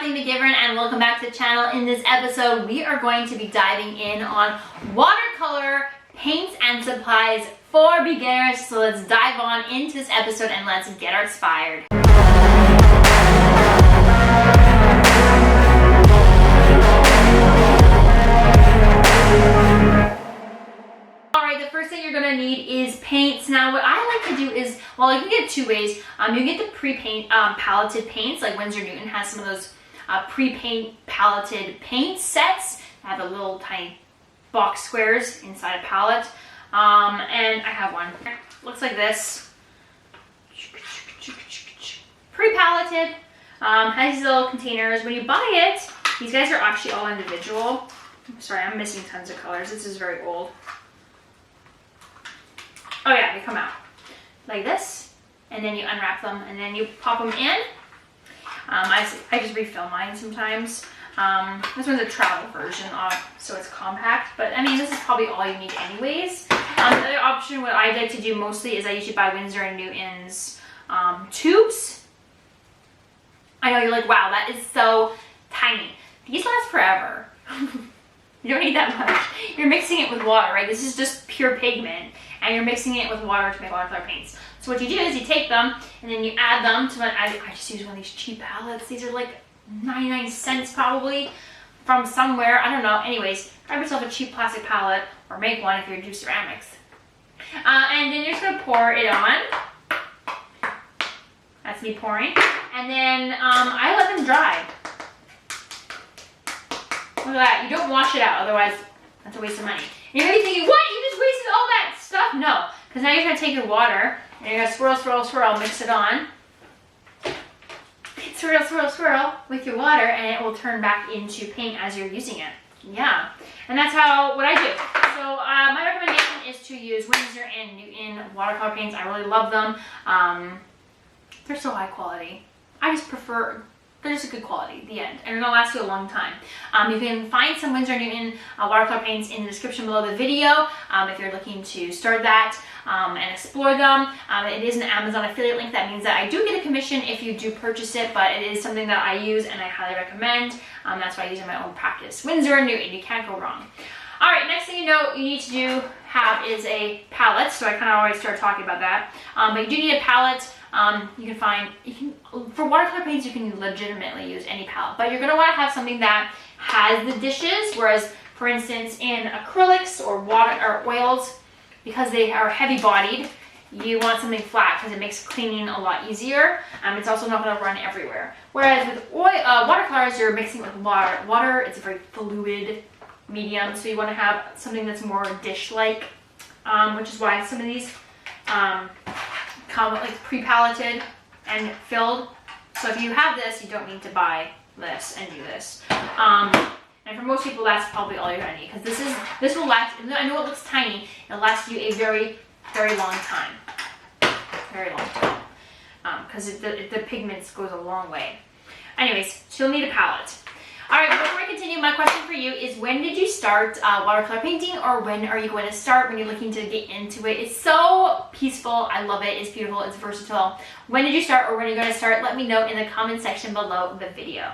Kathleen McGiveron and welcome back to the channel. In this episode, we are going to be diving in on watercolor paints and supplies for beginners. So let's dive on into this episode and let's get our inspired. Alright, the first thing you're going to need is paints. Now what I like to do is, well, you can get two ways. You can get the pre-paint paletted paints, like Winsor Newton has some of those pre-paint paletted paint sets. I have a little tiny box squares inside a palette. And I have one. Looks like this. Pre-paletted. Has these little containers. When you buy it, these guys are actually all individual. Sorry, I'm missing tons of colors. This is very old. Oh yeah, they come out like this, and then you unwrap them, and then you pop them in. I just refill mine sometimes. This one's a travel version, so it's compact, but I mean, this is probably all you need anyways. The other option, what I like to do mostly, is I usually buy Winsor & Newton's tubes. I know you're like, wow, that is so tiny. These last forever. You don't need that much. You're mixing it with water, right? This is just pure pigment, and you're mixing it with water to make watercolor paints. So what you do is you take them, and then you add them to I just use one of these cheap palettes. These are like 99 cents probably from somewhere. I don't know. Anyways, grab yourself a cheap plastic palette, or make one if you're into ceramics. And then you're just going to pour it on. That's me pouring. And then I let them dry. Look at that. You don't wash it out, otherwise that's a waste of money. And you're going to be thinking, what? You just wasted all that stuff? No. Because now you're going to take your water, and you're going to swirl, swirl, swirl, mix it on. Swirl, swirl, swirl with your water, and it will turn back into paint as you're using it. Yeah. And that's what I do. So my recommendation is to use Winsor & Newton watercolor paints. I really love them. They're so high quality. I just prefer... They're just a good quality, the end, and they're gonna last you a long time. You can find some Winsor & Newton watercolor paints in the description below the video if you're looking to start that and explore them. It is an Amazon affiliate link. That means that I do get a commission if you do purchase it, but it is something that I use and I highly recommend. That's why I use it in my own practice. Winsor & Newton, you can't go wrong. All right, next thing you need to have is a palette. So I kind of already started talking about that, but you do need a palette. For watercolor paints, you can legitimately use any palette, but you're going to want to have something that has the dishes, whereas for instance in acrylics or oils, because they are heavy bodied, you want something flat because it makes cleaning a lot easier. It's also not going to run everywhere. Whereas with watercolors, you're mixing with water. Water, it's a very fluid medium, so you want to have something that's more dish-like, which is why some of these come like pre-paletted and filled. So if you have this, you don't need to buy this and do this. And for most people, that's probably all you're gonna need, because this will last. I know it looks tiny. It'll last you a very, very long time. Very long time. Because the pigments goes a long way. Anyways, so you'll need a palette. All right, before I continue, my question for you is, when did you start watercolor painting, or when are you going to start when you're looking to get into it? It's so peaceful. I love it. It's beautiful. It's versatile. When did you start, or when are you going to start? Let me know in the comment section below the video.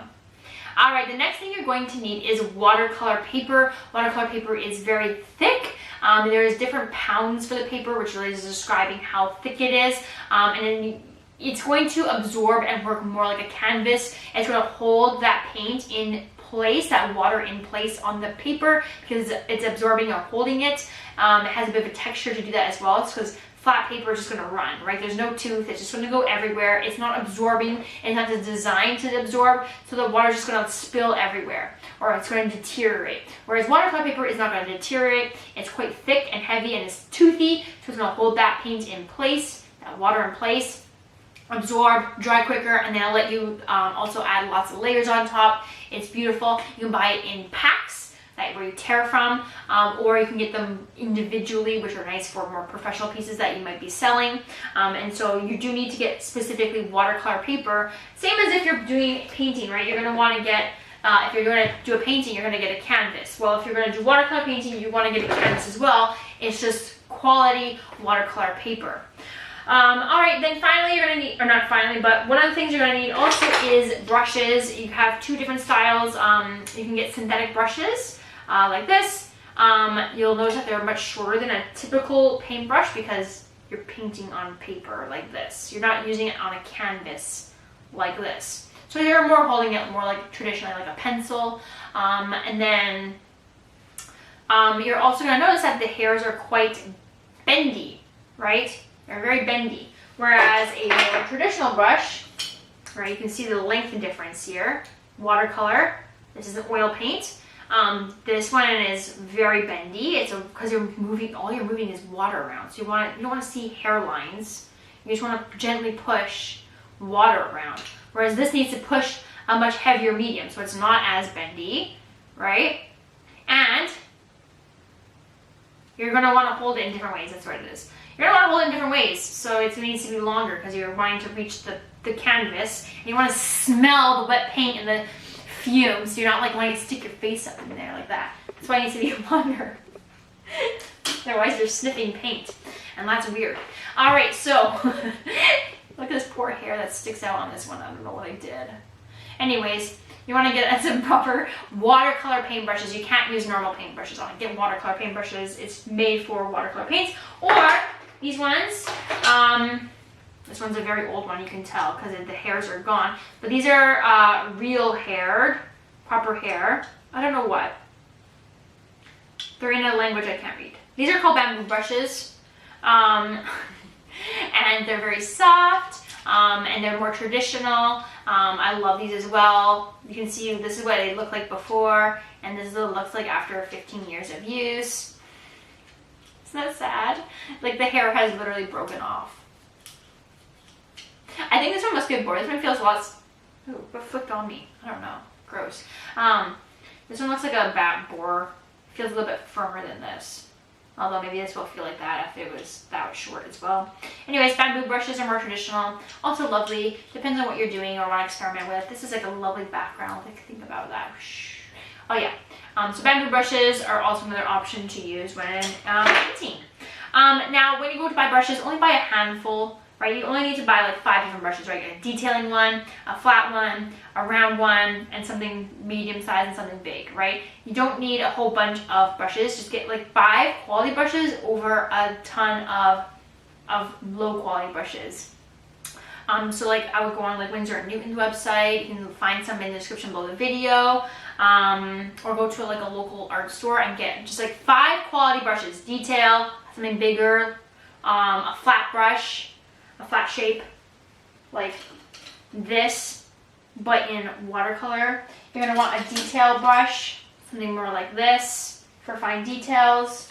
All right, the next thing you're going to need is watercolor paper. Watercolor paper is very thick. There's different pounds for the paper, which really is describing how thick it is. And then it's going to absorb and work more like a canvas. It's going to hold that paint in place, that water in place on the paper, because it's absorbing or holding it. It has a bit of a texture to do that as well. It's because flat paper is just going to run, right? There's no tooth. It's just going to go everywhere. It's not absorbing. It's not designed to absorb, so the water is just going to spill everywhere, or it's going to deteriorate. Whereas watercolor paper is not going to deteriorate. It's quite thick and heavy, and it's toothy, so it's going to hold that paint in place, that water in place, absorb, dry quicker, and then I'll let you also add lots of layers on top. It's beautiful. You can buy it in packs, like where you tear from, or you can get them individually, which are nice for more professional pieces that you might be selling. And so you do need to get specifically watercolor paper. Same as if you're doing painting, right? You're going to want to get, if you're going to do a painting, you're going to get a canvas. Well, if you're going to do watercolor painting, you want to get a canvas as well. It's just quality watercolor paper. All right, then finally you're gonna need, or not finally, but one of the things you're gonna need also is brushes. You have two different styles. You can get synthetic brushes like this. You'll notice that they're much shorter than a typical paintbrush because you're painting on paper like this. You're not using it on a canvas like this. So you're more holding it more like traditionally like a pencil. And then you're also gonna notice that the hairs are quite bendy, right? They're very bendy. Whereas a more traditional brush, right, you can see the length difference here. Watercolor, this is an oil paint. This one is very bendy. It's because you're moving, all you're moving is water around. So you don't want to see hairlines. You just want to gently push water around. Whereas this needs to push a much heavier medium, so it's not as bendy, right? And you're going to want to hold it in different ways. That's what it is. You're going to want to hold it in different ways, so it needs to be longer because you're wanting to reach the canvas. And you want to smell the wet paint and the fumes. You're not like wanting to stick your face up in there like that. That's why it needs to be longer. Otherwise you're sniffing paint, and that's weird. All right, so look at this poor hair that sticks out on this one. I don't know what I did. Anyways, you want to get some proper watercolor paintbrushes. You can't use normal paintbrushes on it. Get watercolor paintbrushes. It's made for watercolor paints. Or these ones. This one's a very old one, you can tell, because the hairs are gone. But these are real haired, proper hair. I don't know what. They're in a language I can't read. These are called bamboo brushes. And they're very soft, and they're more traditional. I love these as well. You can see this is what they look like before, and this is what it looks like after 15 years of use. Isn't that sad? Like the hair has literally broken off. I think this one must be a boar. This one feels less. Ooh, what flicked on me? I don't know. Gross. This one looks like a bat boar. Feels a little bit firmer than this. Although maybe this will feel like that if it was that short as well. Anyways, bamboo brushes are more traditional. Also lovely. Depends on what you're doing or want to experiment with. This is like a lovely background. Like, think about that. Oh yeah. So bamboo brushes are also another option to use when painting. Now, when you go to buy brushes, only buy a handful. Right, you only need to buy like 5 different brushes, right? A detailing one, a flat one, a round one, and something medium size and something big, right? You don't need a whole bunch of brushes. Just get like 5 quality brushes over a ton of low quality brushes. So like I would go on like Winsor & Newton's website. You can find some in the description below the video, or go to like a local art store and get just like 5 quality brushes. Detail, something bigger, a flat brush, a flat shape like this but in watercolor. You're going to want a detail brush, something more like this for fine details,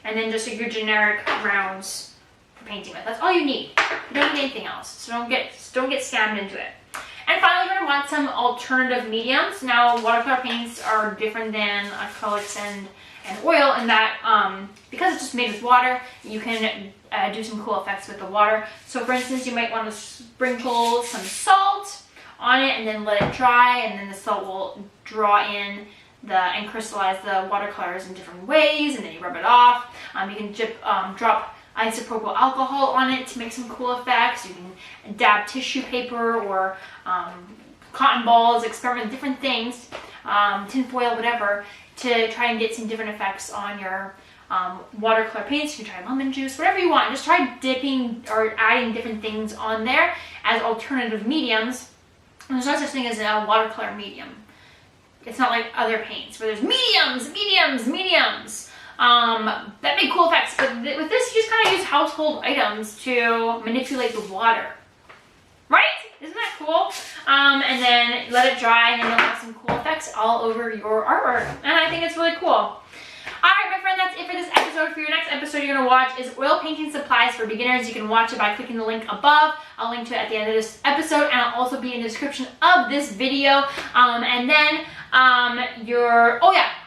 and then just like your generic rounds for painting with. That's all you need. You don't need anything else, so don't get scammed into it. And finally, you're going to want some alternative mediums. Now, watercolor paints are different than acrylics and oil in that because it's just made with water, you can do some cool effects with the water. So for instance, you might want to sprinkle some salt on it and then let it dry, and then the salt will draw in and crystallize the watercolors in different ways, and then you rub it off. You can drop isopropyl alcohol on it to make some cool effects. You can dab tissue paper or cotton balls, experiment with different things, tin foil, whatever, to try and get some different effects on your watercolor paints. You can try lemon juice, whatever you want. Just try dipping or adding different things on there as alternative mediums. And there's no such thing as a watercolor medium. It's not like other paints where there's mediums that make cool effects. But with this, you just kind of use household items to manipulate the water. Right? Isn't that cool? And then let it dry, and then you'll have some cool effects all over your artwork. And I think it's really cool. Alright, my friend, that's it for this episode. For your next episode you're going to watch is Oil Painting Supplies for Beginners. You can watch it by clicking the link above. I'll link to it at the end of this episode, and I'll also be in the description of this video. And then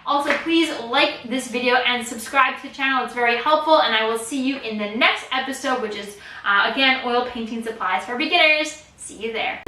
also please like this video and subscribe to the channel. It's very helpful, and I will see you in the next episode, which is again Oil Painting Supplies for Beginners. See you there.